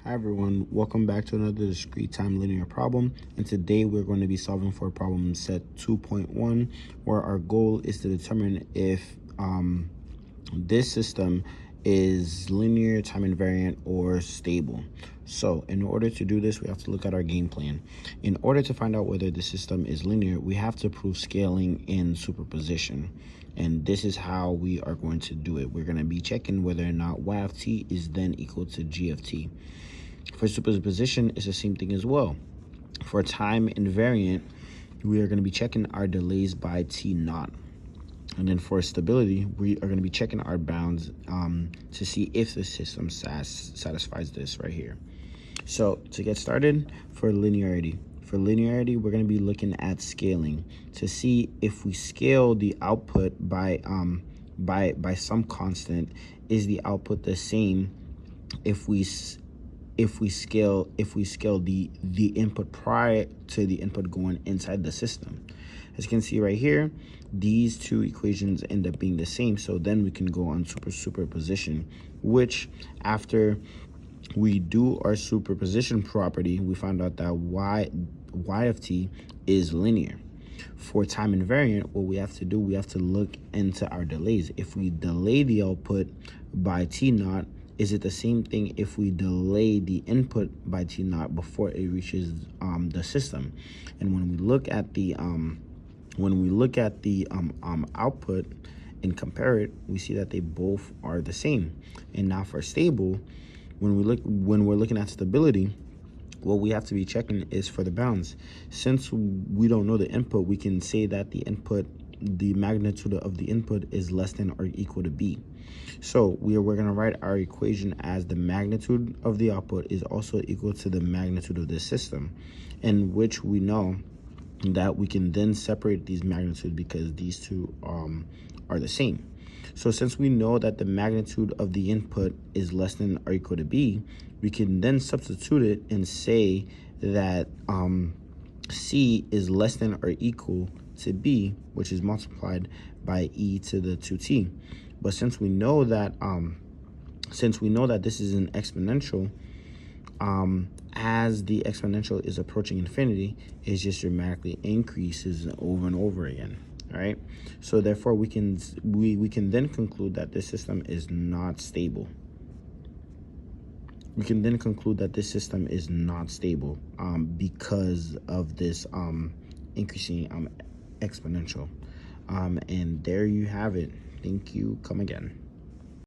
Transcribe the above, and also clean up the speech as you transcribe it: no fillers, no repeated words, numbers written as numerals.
Hi everyone, welcome back to another discrete time linear problem, and today we're going to be solving for problem set 2.1, where our goal is to determine if this system is linear, time invariant, or stable. So in order to do this, we have to look at our game plan. In order to find out whether the system is linear, we have to prove scaling in superposition. And this is how we are going to do it. We're going to be checking whether or not y of t is then equal to g of t. For superposition, it's the same thing as well. For time invariant, we are going to be checking our delays by t naught. And then for stability, we are going to be checking our bounds to see if the system satisfies this right here. So to get started, for linearity, we're going to be looking at scaling to see if we scale the output by some constant, is the output the same if we scale the input prior to the input going inside the system. As you can see right here, these two equations end up being the same, so then we can go on superposition, which after we do our superposition property, we found out that y of t is linear. For time invariant, what we have to do, we have to look into our delays. If we delay the output by t naught, is it the same thing if we delay the input by t naught before it reaches the system? And when we look at the output and compare it, we see that they both are the same. And now for stable, when we're looking at stability, what we have to be checking is for the bounds. Since we don't know the input, we can say that the magnitude of the input is less than or equal to b. So we're going to write our equation as the magnitude of the output is also equal to the magnitude of the system, in which we know that we can then separate these magnitudes because these two are the same. So since we know that the magnitude of the input is less than or equal to b, we can then substitute it and say that c is less than or equal to b, which is multiplied by e to the 2t. But since we know that this is an exponential, as the exponential is approaching infinity, it just dramatically increases over and over again. All right, so therefore we can then conclude that this system is not stable. Because of this increasing exponential. And there you have it. Thank you. Come again.